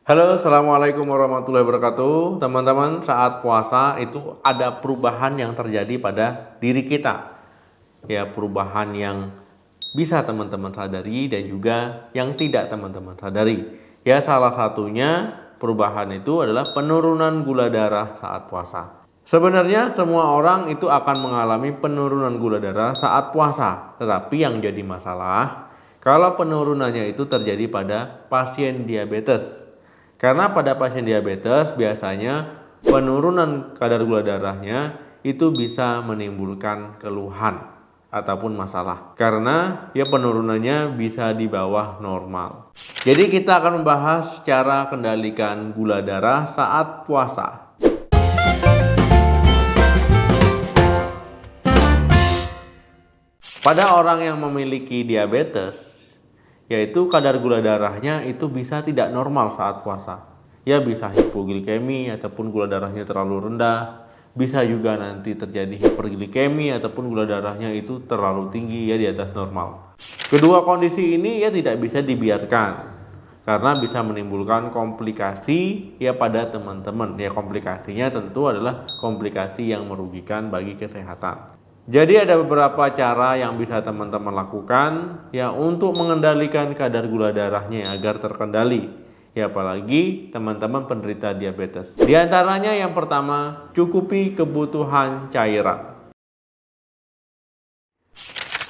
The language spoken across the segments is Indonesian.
Halo, assalamualaikum warahmatullahi wabarakatuh. Teman-teman, saat puasa itu ada perubahan yang terjadi pada diri kita. Ya, perubahan yang bisa teman-teman sadari dan juga yang tidak teman-teman sadari. Ya, salah satunya perubahan itu adalah penurunan gula darah saat puasa. Sebenarnya semua orang itu akan mengalami penurunan gula darah saat puasa. Tetapi yang jadi masalah, kalau penurunannya itu terjadi pada pasien diabetes. Karena pada pasien diabetes biasanya penurunan kadar gula darahnya itu bisa menimbulkan keluhan ataupun masalah. Karena ya penurunannya bisa di bawah normal. Jadi kita akan membahas cara kendalikan gula darah saat puasa. Pada orang yang memiliki diabetes, yaitu kadar gula darahnya itu bisa tidak normal saat puasa. Ya bisa hipoglikemi ataupun gula darahnya terlalu rendah. Bisa juga nanti terjadi hiperglikemi ataupun gula darahnya itu terlalu tinggi ya di atas normal. Kedua kondisi ini ya tidak bisa dibiarkan karena bisa menimbulkan komplikasi ya pada teman-teman. Ya komplikasinya tentu adalah komplikasi yang merugikan bagi kesehatan. Jadi ada beberapa cara yang bisa teman-teman lakukan ya untuk mengendalikan kadar gula darahnya agar terkendali. Ya apalagi teman-teman penderita diabetes. Di antaranya yang pertama, cukupi kebutuhan cairan.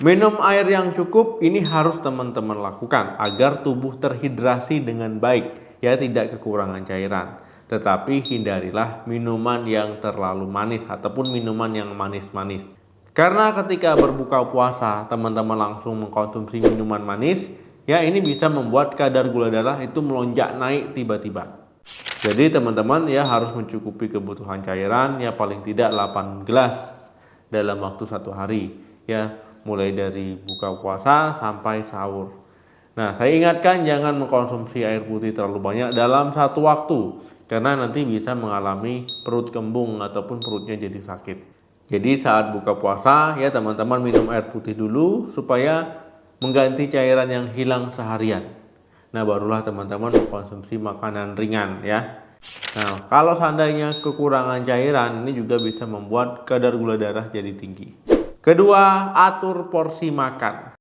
Minum air yang cukup ini harus teman-teman lakukan agar tubuh terhidrasi dengan baik, ya tidak kekurangan cairan. Tetapi hindarilah minuman yang terlalu manis ataupun minuman yang manis-manis. Karena ketika berbuka puasa, teman-teman langsung mengkonsumsi minuman manis, ya ini bisa membuat kadar gula darah itu melonjak naik tiba-tiba. Jadi teman-teman ya harus mencukupi kebutuhan cairan ya paling tidak 8 gelas dalam waktu satu hari. Ya mulai dari buka puasa sampai sahur. Nah saya ingatkan jangan mengkonsumsi air putih terlalu banyak dalam satu waktu. Karena nanti bisa mengalami perut kembung ataupun perutnya jadi sakit. Jadi saat buka puasa ya teman-teman minum air putih dulu supaya mengganti cairan yang hilang seharian. Nah barulah teman-teman mengkonsumsi makanan ringan ya. Nah kalau seandainya kekurangan cairan ini juga bisa membuat kadar gula darah jadi tinggi. Kedua, atur porsi makan.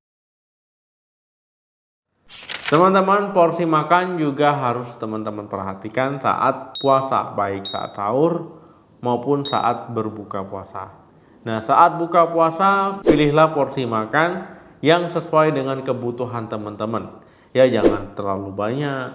Teman-teman porsi makan juga harus teman-teman perhatikan saat puasa, baik saat sahur maupun saat berbuka puasa. Nah saat buka puasa pilihlah porsi makan yang sesuai dengan kebutuhan teman-teman. Ya jangan terlalu banyak,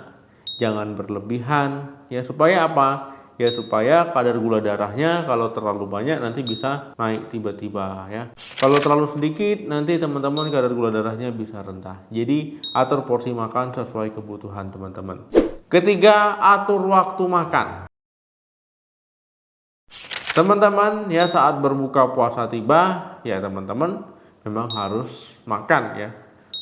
jangan berlebihan. Ya supaya apa? Ya supaya kadar gula darahnya kalau terlalu banyak nanti bisa naik tiba-tiba ya. Kalau terlalu sedikit nanti teman-teman kadar gula darahnya bisa rendah. Jadi atur porsi makan sesuai kebutuhan teman-teman. Ketiga, atur waktu makan. Teman-teman ya saat berbuka puasa tiba ya teman-teman memang harus makan ya.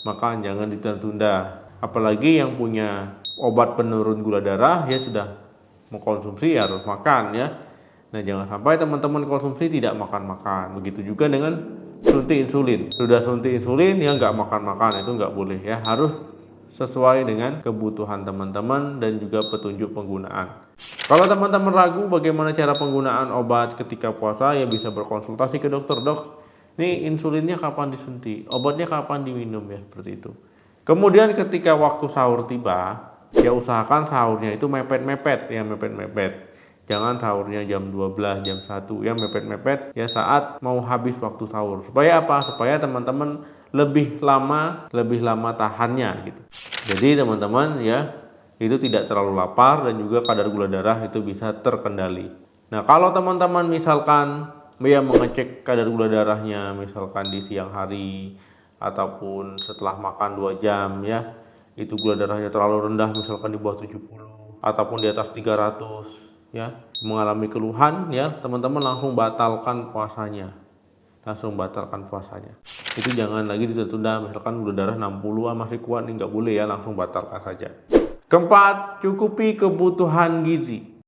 Makan jangan ditunda-tunda. Apalagi yang punya obat penurun gula darah ya sudah mengkonsumsi ya harus makan ya. Nah jangan sampai teman-teman konsumsi tidak makan-makan. Begitu juga dengan suntik insulin. Sudah suntik insulin ya nggak makan-makan, itu nggak boleh ya. Harus sesuai dengan kebutuhan teman-teman dan juga petunjuk penggunaan. Kalau teman-teman ragu bagaimana cara penggunaan obat ketika puasa ya bisa berkonsultasi ke dokter. Dok, ini insulinnya kapan disuntik? Obatnya kapan diminum ya seperti itu. Kemudian ketika waktu sahur tiba, ya usahakan sahurnya itu mepet-mepet ya mepet-mepet. Jangan sahurnya jam 12, jam 1 ya mepet-mepet ya saat mau habis waktu sahur. Supaya apa? Supaya teman-teman lebih lama tahannya gitu. Jadi teman-teman ya itu tidak terlalu lapar dan juga kadar gula darah itu bisa terkendali. Nah, kalau teman-teman misalkan ya mengecek kadar gula darahnya misalkan di siang hari ataupun setelah makan 2 jam ya, itu gula darahnya terlalu rendah misalkan di bawah 70 ataupun di atas 300 ya, mengalami keluhan ya, teman-teman langsung batalkan puasanya. Itu jangan lagi ditunda, misalkan gula darah 60 masih kuat nih nggak boleh ya, langsung batalkan saja. Keempat, cukupi kebutuhan gizi.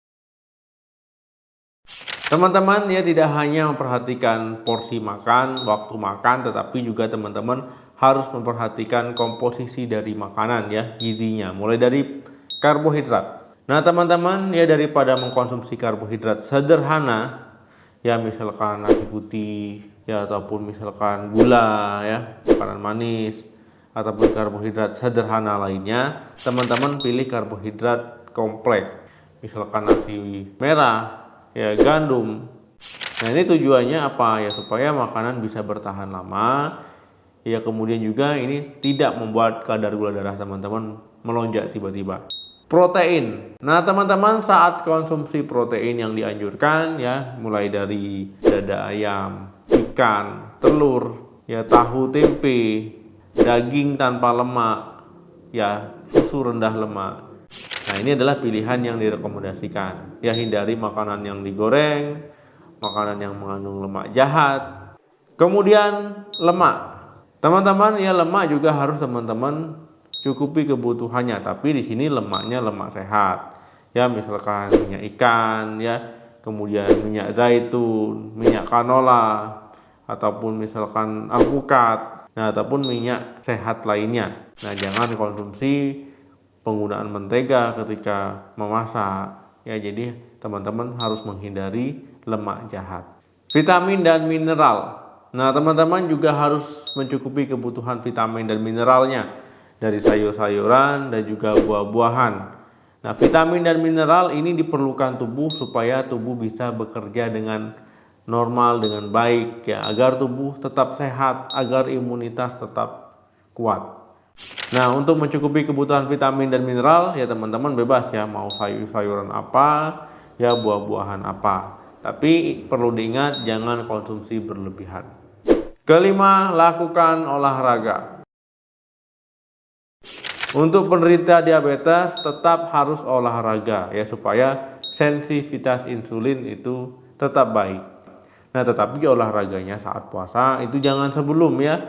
Teman-teman ya tidak hanya memperhatikan porsi makan, waktu makan, tetapi juga teman-teman harus memperhatikan komposisi dari makanan ya, gizinya, mulai dari karbohidrat. Nah teman-teman, ya daripada mengkonsumsi karbohidrat sederhana, ya misalkan nasi putih, ya ataupun misalkan gula, ya makanan manis, ataupun karbohidrat sederhana lainnya, teman-teman pilih karbohidrat kompleks, misalkan nasi merah, ya gandum. Nah ini tujuannya apa ya, supaya makanan bisa bertahan lama, ya kemudian juga ini tidak membuat kadar gula darah teman-teman melonjak tiba-tiba. Protein. Nah teman-teman, saat konsumsi protein yang dianjurkan ya mulai dari dada ayam, ikan, telur, ya tahu tempe, daging tanpa lemak, ya susu rendah lemak. Nah ini adalah pilihan yang direkomendasikan. Ya hindari makanan yang digoreng, makanan yang mengandung lemak jahat. Kemudian lemak. Teman-teman, ya lemak juga harus teman-teman cukupi kebutuhannya, tapi di sini lemaknya lemak sehat. Ya misalkan minyak ikan, ya, kemudian minyak zaitun, minyak canola, ataupun misalkan alpukat, nah ataupun minyak sehat lainnya. Nah, jangan konsumsi penggunaan mentega ketika memasak. Ya, jadi teman-teman harus menghindari lemak jahat. Vitamin dan mineral. Nah, teman-teman juga harus mencukupi kebutuhan vitamin dan mineralnya dari sayur-sayuran dan juga buah-buahan. Nah, vitamin dan mineral ini diperlukan tubuh supaya tubuh bisa bekerja dengan normal, dengan baik ya, agar tubuh tetap sehat, agar imunitas tetap kuat. Nah, untuk mencukupi kebutuhan vitamin dan mineral ya teman-teman bebas ya, mau sayur-sayuran apa, ya buah-buahan apa. Tapi perlu diingat jangan konsumsi berlebihan. Kelima, lakukan olahraga. Untuk penderita diabetes tetap harus olahraga ya, supaya sensitivitas insulin itu tetap baik. Nah, tetapi olahraganya saat puasa itu jangan sebelum ya.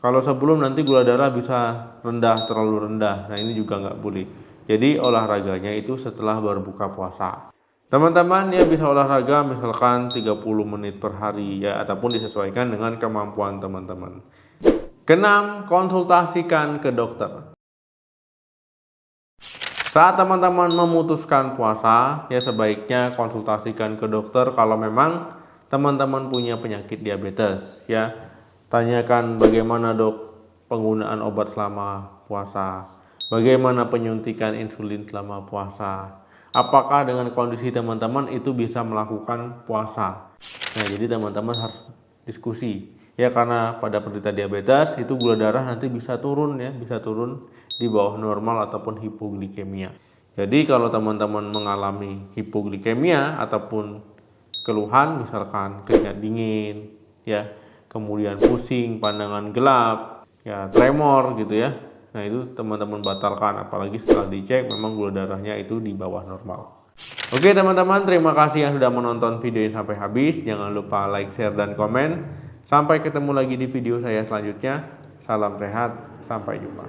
Kalau sebelum nanti gula darah bisa rendah, terlalu rendah. Nah, ini juga nggak boleh. Jadi olahraganya itu setelah berbuka puasa. Teman-teman ya bisa olahraga misalkan 30 menit per hari ya, ataupun disesuaikan dengan kemampuan teman-teman. Keenam, konsultasikan ke dokter. Saat teman-teman memutuskan puasa, ya sebaiknya konsultasikan ke dokter kalau memang teman-teman punya penyakit diabetes ya. Tanyakan bagaimana dok penggunaan obat selama puasa, bagaimana penyuntikan insulin selama puasa, apakah dengan kondisi teman-teman itu bisa melakukan puasa. Nah, jadi teman-teman harus diskusi ya, karena pada penderita diabetes itu gula darah nanti bisa turun ya, bisa turun di bawah normal ataupun hipoglikemia. Jadi kalau teman-teman mengalami hipoglikemia ataupun keluhan misalkan keringat dingin ya, kemudian pusing, pandangan gelap, ya tremor gitu ya. Nah, itu teman-teman batalkan, apalagi setelah dicek memang gula darahnya itu di bawah normal. Oke teman-teman, terima kasih yang sudah menonton video ini sampai habis. Jangan lupa like, share, dan komen. Sampai ketemu lagi di video saya selanjutnya. Salam sehat, sampai jumpa.